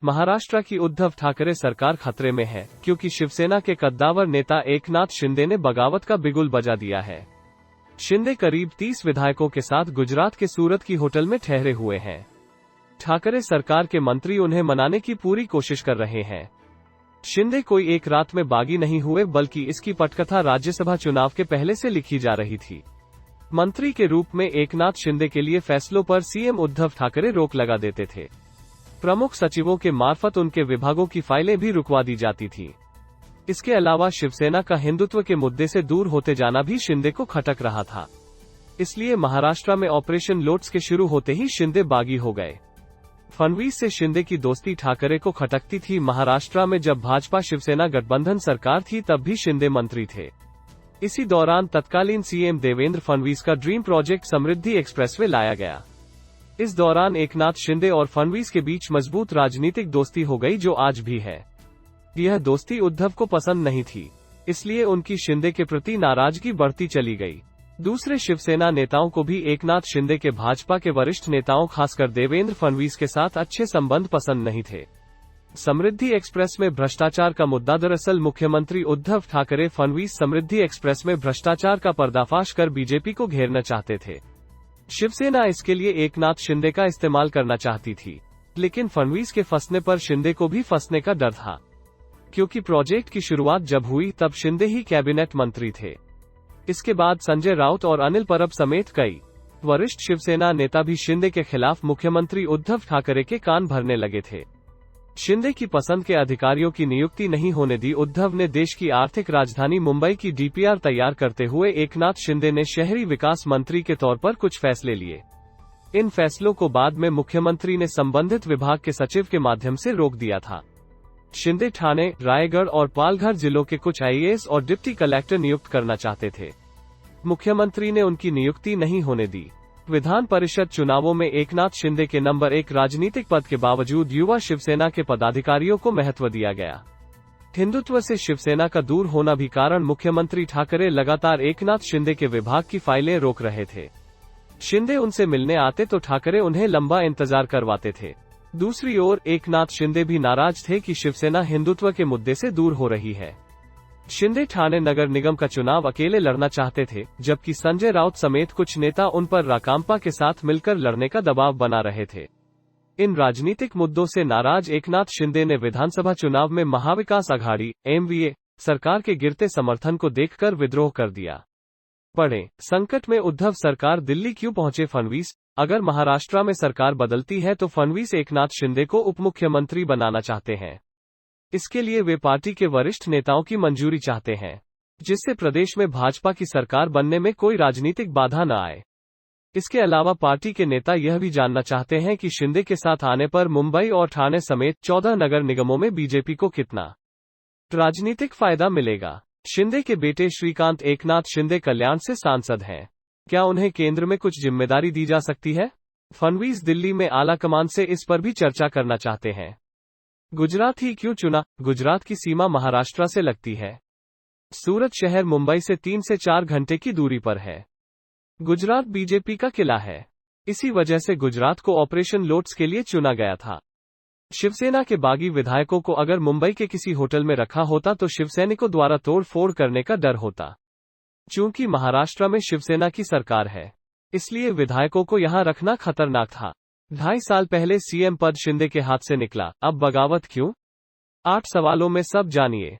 महाराष्ट्र की उद्धव ठाकरे सरकार खतरे में है, क्योंकि शिवसेना के कद्दावर नेता एकनाथ शिंदे ने बगावत का बिगुल बजा दिया है। शिंदे करीब 30 विधायकों के साथ गुजरात के सूरत की होटल में ठहरे हुए हैं। ठाकरे सरकार के मंत्री उन्हें मनाने की पूरी कोशिश कर रहे हैं। शिंदे कोई एक रात में बागी नहीं हुए, बल्कि इसकी पटकथा राज्यसभा चुनाव के पहले से लिखी जा रही थी। मंत्री के रूप में एकनाथ शिंदे के लिए फैसलों पर सीएम उद्धव ठाकरे रोक लगा देते थे। प्रमुख सचिवों के मार्फत उनके विभागों की फाइलें भी रुकवा दी जाती थी। इसके अलावा शिवसेना का हिंदुत्व के मुद्दे से दूर होते जाना भी शिंदे को खटक रहा था। इसलिए महाराष्ट्र में ऑपरेशन लोटस के शुरू होते ही शिंदे बागी हो गए। फडणवीस से शिंदे की दोस्ती ठाकरे को खटकती थी। महाराष्ट्र में जब भाजपा शिवसेना गठबंधन सरकार थी, तब भी शिंदे मंत्री थे। इसी दौरान तत्कालीन सीएम देवेंद्र फडणवीस का ड्रीम प्रोजेक्ट समृद्धि एक्सप्रेसवे लाया गया। इस दौरान एकनाथ शिंदे और फडणवीस के बीच मजबूत राजनीतिक दोस्ती हो गई, जो आज भी है। यह दोस्ती उद्धव को पसंद नहीं थी, इसलिए उनकी शिंदे के प्रति नाराजगी बढ़ती चली गई। दूसरे शिवसेना नेताओं को भी एकनाथ शिंदे के भाजपा के वरिष्ठ नेताओं, खासकर देवेंद्र फडणवीस के साथ अच्छे संबंध पसंद नहीं थे। समृद्धि एक्सप्रेस में भ्रष्टाचार का मुद्दा दरअसल मुख्यमंत्री उद्धव ठाकरे फडणवीस समृद्धि एक्सप्रेस में भ्रष्टाचार का पर्दाफाश कर बीजेपी को घेरना चाहते थे। शिवसेना इसके लिए एकनाथ शिंदे का इस्तेमाल करना चाहती थी, लेकिन फडणवीस के फंसने पर शिंदे को भी फंसने का डर था, क्योंकि प्रोजेक्ट की शुरुआत जब हुई तब शिंदे ही कैबिनेट मंत्री थे। इसके बाद संजय राउत और अनिल परब समेत कई वरिष्ठ शिवसेना नेता भी शिंदे के खिलाफ मुख्यमंत्री उद्धव ठाकरे के कान भरने लगे थे। शिंदे की पसंद के अधिकारियों की नियुक्ति नहीं होने दी उद्धव ने। देश की आर्थिक राजधानी मुंबई की डीपीआर तैयार करते हुए एकनाथ शिंदे ने शहरी विकास मंत्री के तौर पर कुछ फैसले लिए। इन फैसलों को बाद में मुख्यमंत्री ने संबंधित विभाग के सचिव के माध्यम से रोक दिया था। शिंदे ठाणे, रायगढ़ और पालघर जिलों के कुछ आईएएस और डिप्टी कलेक्टर नियुक्त करना चाहते थे। मुख्यमंत्री ने उनकी नियुक्ति नहीं होने दी। विधान परिषद चुनावों में एकनाथ शिंदे के नंबर 1 राजनीतिक पद के बावजूद युवा शिवसेना के पदाधिकारियों को महत्व दिया गया। हिंदुत्व से शिवसेना का दूर होना भी कारण मुख्यमंत्री ठाकरे लगातार एकनाथ शिंदे के विभाग की फाइलें रोक रहे थे। शिंदे उनसे मिलने आते तो ठाकरे उन्हें लंबा इंतजार करवाते थे। दूसरी ओर एकनाथ शिंदे भी नाराज थे कि शिवसेना हिंदुत्व के मुद्दे से दूर हो रही है। शिंदे ठाणे नगर निगम का चुनाव अकेले लड़ना चाहते थे, जबकि संजय राउत समेत कुछ नेता उन पर राकांपा के साथ मिलकर लड़ने का दबाव बना रहे थे। इन राजनीतिक मुद्दों से नाराज एकनाथ शिंदे ने विधानसभा चुनाव में महाविकास आघाड़ी (एमवीए) सरकार के गिरते समर्थन को देखकर विद्रोह कर दिया। पढ़ें, संकट में उद्धव सरकार, दिल्ली क्यों पहुंचे फडणवीस? अगर महाराष्ट्र में सरकार बदलती है तो फडणवीस एकनाथ शिंदे को उप मुख्यमंत्री बनाना चाहते हैं। इसके लिए वे पार्टी के वरिष्ठ नेताओं की मंजूरी चाहते हैं, जिससे प्रदेश में भाजपा की सरकार बनने में कोई राजनीतिक बाधा न आए। इसके अलावा पार्टी के नेता यह भी जानना चाहते हैं कि शिंदे के साथ आने पर मुंबई और ठाणे समेत 14 नगर निगमों में बीजेपी को कितना राजनीतिक फायदा मिलेगा। शिंदे के बेटे श्रीकांत एकनाथ शिंदे कल्याण से सांसद हैं। क्या उन्हें केंद्र में कुछ जिम्मेदारी दी जा सकती है? फडणवीस दिल्ली में आलाकमान से इस पर भी चर्चा करना चाहते हैं। गुजरात ही क्यों चुना? गुजरात की सीमा महाराष्ट्र से लगती है। सूरत शहर मुंबई से 3 से 4 घंटे की दूरी पर है। गुजरात बीजेपी का किला है। इसी वजह से गुजरात को ऑपरेशन लोटस के लिए चुना गया था। शिवसेना के बागी विधायकों को अगर मुंबई के किसी होटल में रखा होता तो शिवसैनिकों द्वारा तोड़ फोड़ करने का डर होता। चूंकि महाराष्ट्र में शिवसेना की सरकार है, इसलिए विधायकों को यहां रखना खतरनाक था। 2.5 साल पहले सीएम पद शिंदे के हाथ से निकला, अब बगावत क्यों? 8 सवालों में सब जानिए।